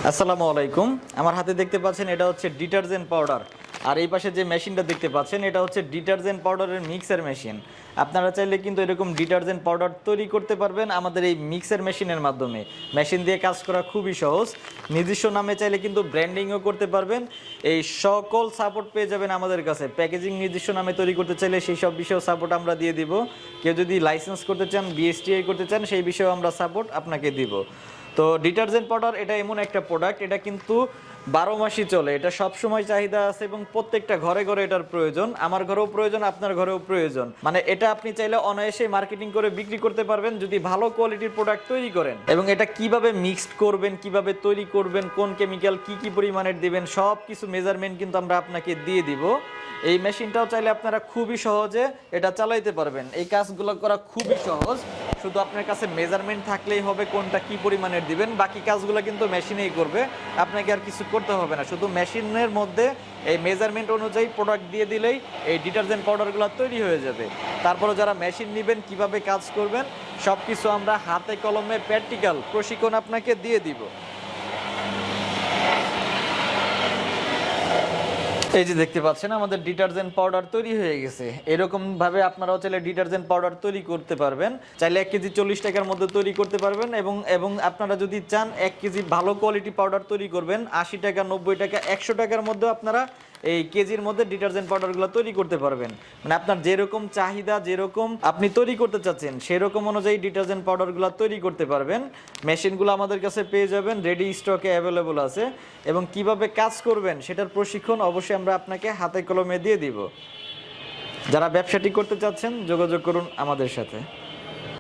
আসসালামু আলাইকুম। আমার হাতে দেখতে পাচ্ছেন এটা হচ্ছে ডিটারজেন্ট পাউডার, আর এই পাশে যে মেশিনটা দেখতে পাচ্ছেন এটা হচ্ছে ডিটারজেন্ট পাউডারের মিক্সার মেশিন। আপনারা চাইলে কিন্তু এরকম ডিটারজেন্ট পাউডার তৈরি করতে পারবেন আমাদের এই মিক্সার মেশিনের মাধ্যমে। মেশিন দিয়ে কাজ করা খুবই সহজ। নিজস্ব নামে চাইলে কিন্তু ব্র্যান্ডিংও করতে পারবেন। এই সকল সাপোর্ট পেয়ে যাবেন আমাদের কাছে। প্যাকেজিং নিজস্ব নামে তৈরি করতে চাইলে সেই সব বিষয়েও সাপোর্ট আমরা দিয়ে দিব। কেউ যদি লাইসেন্স করতে চান, বিএসটিআই করতে চান, সেই বিষয়েও আমরা সাপোর্ট আপনাকে দিব। তো ডিটারজেন্ট পাউডার এটা এমন একটা প্রোডাক্ট, এটা কিন্তু 12 মাসই চলে। এটা সব সময় চাহিদা আছে এবং প্রত্যেকটা ঘরে ঘরে এটার প্রয়োজন। আমার ঘরেও প্রয়োজন, আপনার ঘরেও প্রয়োজন। মানে এটা আপনি চাইলে অনায়াসে মার্কেটিং করে বিক্রি করতে পারবেন যদি ভালো কোয়ালিটির প্রোডাক্ট তৈরি করেন। এবং এটা কিভাবে মিক্সড করবেন, কিভাবে তৈরি করবেন, কোন কেমিক্যাল কি পরিমাণের দিবেন, সব কিছু মেজারমেন্ট কিন্তু আমরা আপনাকে দিয়ে দিব। এই মেশিনটাও চাইলে আপনারা খুবই সহজে এটা চালাইতে পারবেন। এই কাজগুলো করা খুবই সহজ, শুধু আপনার কাছে মেজারমেন্ট থাকলেই হবে কোনটা কি পরিমাণের দিবেন। বাকি কাজগুলো কিন্তু মেশিনেই করবে, আপনাকে আর কিছু করতে হবে না। শুধু মেশিনের মধ্যে এই মেজারমেন্ট অনুযায়ী প্রোডাক্ট দিয়ে দিলেই এই ডিটারজেন্ট পাউডারগুলো তৈরি হয়ে যাবে। তারপরে যারা মেশিন নেবেন, কিভাবে কাজ করবেন, সব কিছু আমরা হাতে কলমে প্র্যাকটিক্যাল প্রশিক্ষণ আপনাকে দিয়ে দিব। এই যে দেখতে পাচ্ছেন আমাদের ডিটারজেন্ট পাউডার তৈরি হয়ে গেছে। এরকম ভাবে আপনারাও চাইলে ডিটারজেন্ট পাউডার তৈরি করতে পারবেন। চাইলে 1 কেজি 40 টাকার মধ্যে তৈরি করতে পারবেন। এবং আপনারা যদি চান 1 কেজি ভালো কোয়ালিটি পাউডার তৈরি করবেন, 80 টাকা, 90 টাকা, 100 টাকার মধ্যে আপনারা এই কেজির মধ্যে ডিটারজেন্ট পাউডারগুলো তৈরি করতে পারবেন। মানে আপনার যেরকম চাহিদা, যেরকম আপনি তৈরি করতে চাচ্ছেন, সেরকম অনুযায়ী ডিটারজেন্ট পাউডারগুলো তৈরি করতে পারবেন। মেশিনগুলো আমাদের কাছে পেয়ে যাবেন, রেডি স্টকে অ্যাভেলেবল আছে। এবং কিভাবে কাজ করবেন সেটার প্রশিক্ষণ অবশ্যই আমরা আপনাকে হাতে কলমে দিয়ে দিব। যারা ব্যবসাটি করতে চাচ্ছেন যোগাযোগ করুন আমাদের সাথে।